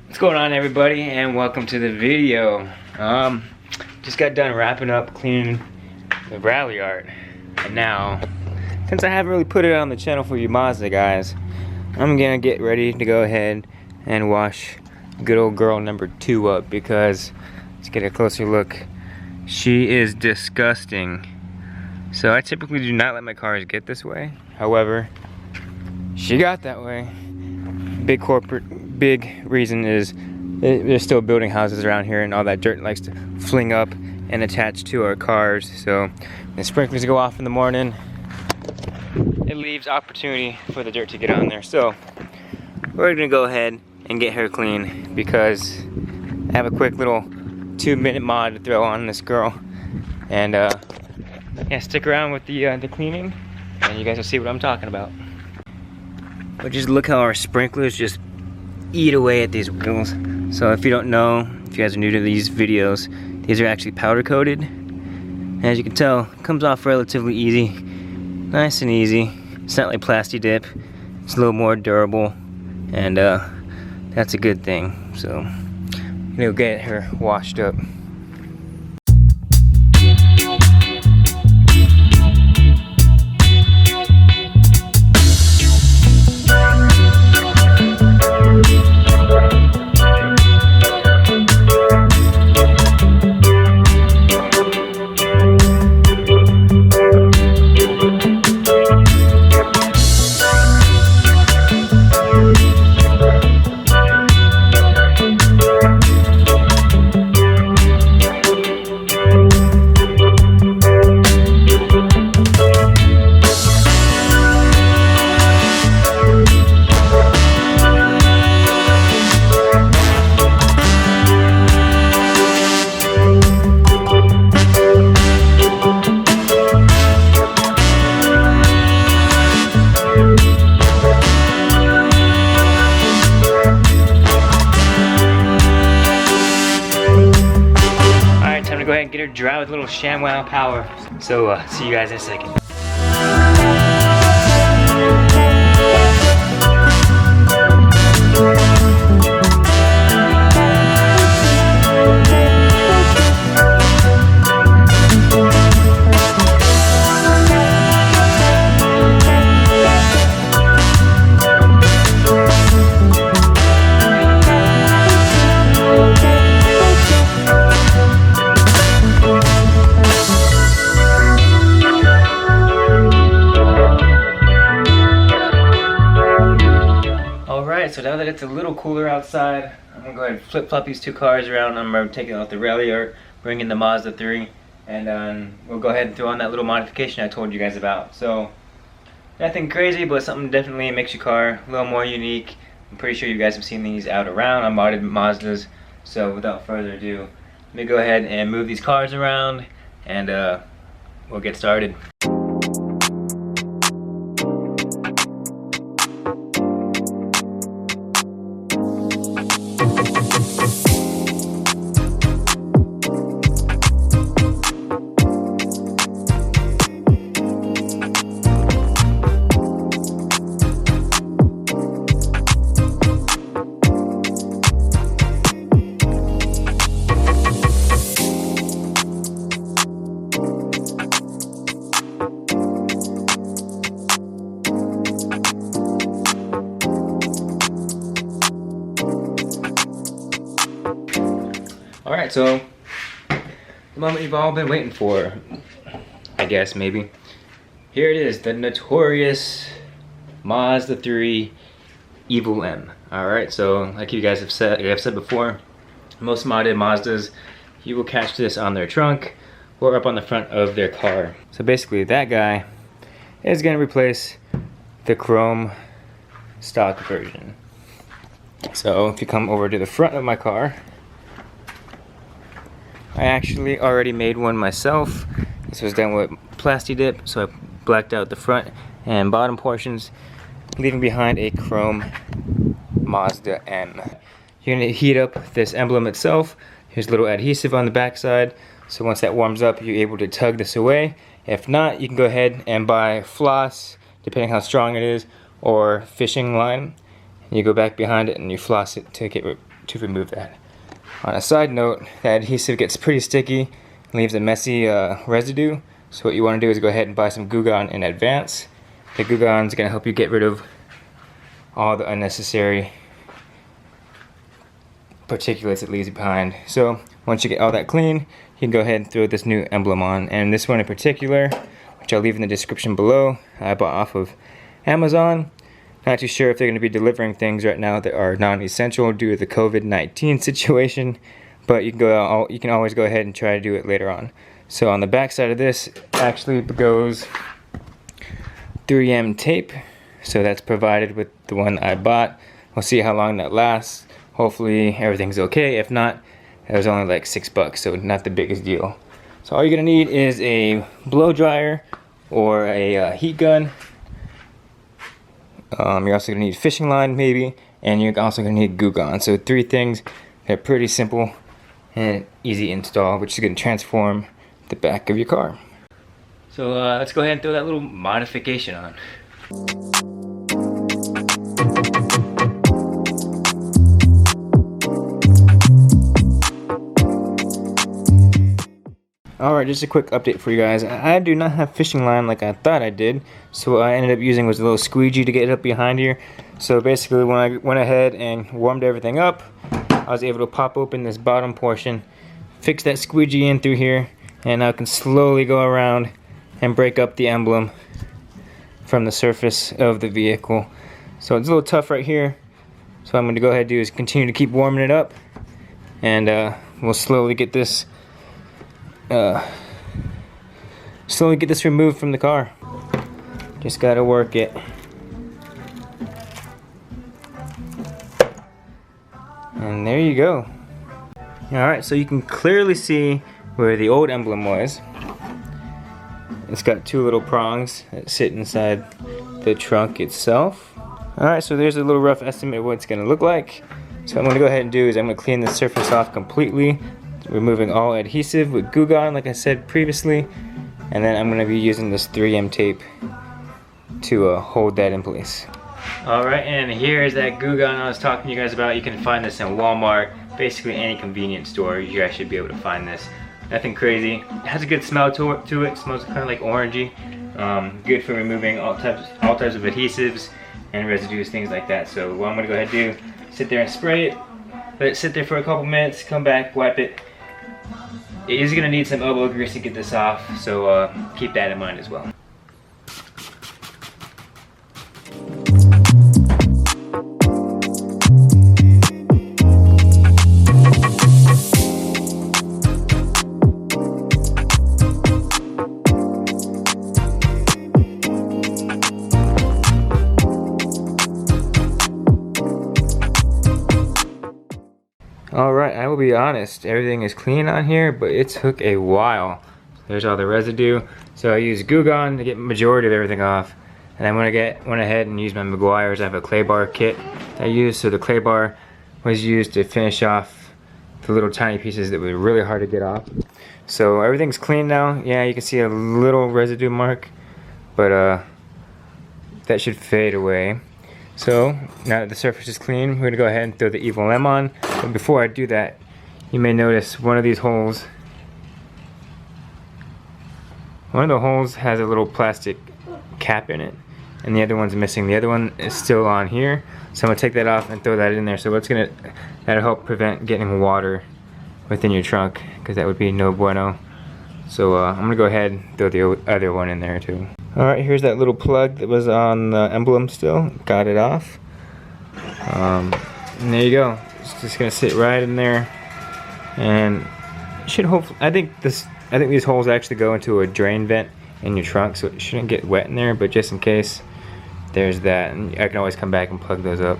What's going on, everybody, and welcome to the video. Just got done wrapping up cleaning the rally art, and now, since I haven't really put it on the channel for you Mazda guys, I'm gonna get ready to go ahead and wash good old girl number 2 up, because let's get a closer look. She is disgusting. So I typically do not let my cars get this way. However, she got that way. Big reason is they're still building houses around here, and all that dirt likes to fling up and attach to our cars. So when the sprinklers go off in the morning, it leaves opportunity for the dirt to get on there. So we're gonna go ahead and get her clean, because I have a quick little 2-minute mod to throw on this girl. And yeah, stick around with the cleaning, and you guys will see what I'm talking about. But just look how our sprinklers just eat away at these wheels. So if you don't know, if you guys are new to these videos, these are actually powder coated. And as you can tell, it comes off relatively easy. Nice and easy. It's not like Plasti Dip. It's a little more durable. And that's a good thing. So I'm gonna get her washed up. Go ahead and get her dry with a little ShamWow power. So see you guys in a second. So now that it's a little cooler outside, I'm gonna go ahead and flip-flop these 2 cars around. I'm gonna take out the rally art, bring in the Mazda3, and we'll go ahead and throw on that little modification I told you guys about. So nothing crazy, but something definitely makes your car a little more unique. I'm pretty sure you guys have seen these out around on modded Mazdas. So without further ado, let me go ahead and move these cars around, and we'll get started. Alright, so the moment you've all been waiting for, I guess, maybe. Here it is, the notorious Mazda3 Evil M. Alright, so like you guys have said before, most modded Mazdas, you will catch this on their trunk or up on the front of their car. So basically that guy is going to replace the chrome stock version. So if you come over to the front of my car, I actually already made one myself. This was done with Plasti Dip, so I blacked out the front and bottom portions, leaving behind a chrome Mazda M. You're gonna heat up this emblem itself. Here's a little adhesive on the back side, so once that warms up, you're able to tug this away. If not, you can go ahead and buy floss, depending how strong it is, or fishing line. You go back behind it and you floss it to get to remove that. On a side note, that adhesive gets pretty sticky and leaves a messy residue. So what you want to do is go ahead and buy some Goo Gone in advance. The Goo Gone is going to help you get rid of all the unnecessary particulates it leaves behind. So once you get all that clean, you can go ahead and throw this new emblem on. And this one in particular, which I'll leave in the description below, I bought off of Amazon. Not too sure if they're going to be delivering things right now that are non-essential due to the COVID-19 situation, but you can always go ahead and try to do it later on. So on the back side of this actually goes 3M tape. So that's provided with the one I bought. We'll see how long that lasts. Hopefully everything's okay. If not, it was only like $6, so not the biggest deal. So all you're gonna need is a blow dryer or a heat gun. You're also gonna need fishing line maybe, and you're also gonna need Goo Gone. So 3 things that are pretty simple and easy install, which is gonna transform the back of your car. So let's go ahead and throw that little modification on. Alright, just a quick update for you guys. I do not have fishing line like I thought I did, so what I ended up using was a little squeegee to get it up behind here. So basically when I went ahead and warmed everything up, I was able to pop open this bottom portion, fix that squeegee in through here, and I can slowly go around and break up the emblem from the surface of the vehicle. So it's a little tough right here, so what I'm going to go ahead and do is continue to keep warming it up, and we'll slowly get this removed from the car. Just gotta work it. And there you go. Alright, so you can clearly see where the old emblem was. It's got 2 little prongs that sit inside the trunk itself. Alright, so there's a little rough estimate of what it's gonna look like. So what I'm gonna go ahead and do is I'm gonna clean the surface off completely, removing all adhesive with Goo Gone like I said previously, and then I'm going to be using this 3M tape to hold that in place. Alright, and here is that Goo Gone I was talking to you guys about. You can find this in Walmart, basically any convenience store. You guys should be able to find this. Nothing crazy. It has a good smell to it. It smells kind of like orangey. Good for removing all types of adhesives and residues, things like that. So what I'm going to go ahead and do, sit there and spray it, let it sit there for a couple minutes, come back, wipe it. It is going to need some elbow grease to get this off, so keep that in mind as well. Alright, I will be honest, everything is clean on here, but it took a while. There's all the residue. So I used Goo Gone to get the majority of everything off. And I'm went ahead and used my Meguiar's. I have a clay bar kit I used, so the clay bar was used to finish off the little tiny pieces that were really hard to get off. So everything's clean now. Yeah, you can see a little residue mark, but that should fade away. So now that the surface is clean, we're gonna go ahead and throw the Evil M on. But before I do that, you may notice one of these holes. One of the holes has a little plastic cap in it, and the other one's missing. The other one is still on here, so I'm gonna take that off and throw that in there. So that'll help prevent getting water within your trunk, because that would be no bueno. So I'm gonna go ahead and throw the other one in there too. Alright, here's that little plug that was on the emblem still. Got it off. And there you go. It's just gonna sit right in there, and should hopefully. I think these holes actually go into a drain vent in your trunk, so it shouldn't get wet in there. But just in case, there's that, and I can always come back and plug those up.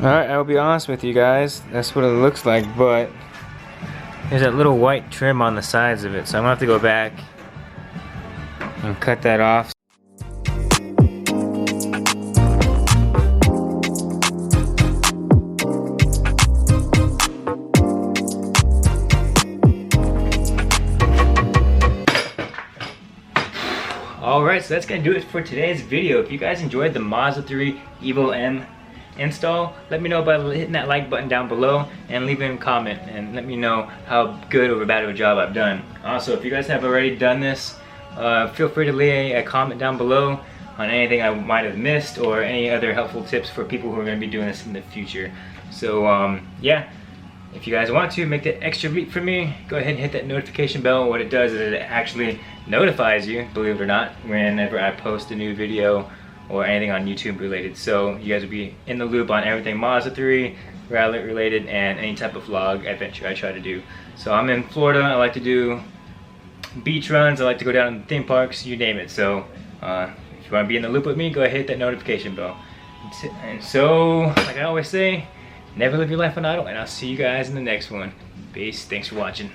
Alright, I'll be honest with you guys, that's what it looks like, but there's that little white trim on the sides of it, so I'm gonna have to go back and cut that off. Alright, so that's going to do it for today's video. If you guys enjoyed the Mazda 3 Evo M install, let me know by hitting that like button down below and leaving a comment and let me know how good or bad of a job I've done. Also, if you guys have already done this, feel free to leave a comment down below on anything I might have missed or any other helpful tips for people who are going to be doing this in the future. So yeah, if you guys want to make that extra leap for me, go ahead and hit that notification bell. What it does is it actually notifies you, believe it or not, whenever I post a new video or anything on YouTube related. So you guys will be in the loop on everything Mazda 3 rally related and any type of vlog adventure I try to do. So I'm in Florida. I like to do beach runs. I like to go down to theme parks, you name it. So if you want to be in the loop with me, go ahead and hit that notification bell. And so, like I always say, never live your life on idle, and I'll see you guys in the next one. Peace. Thanks for watching.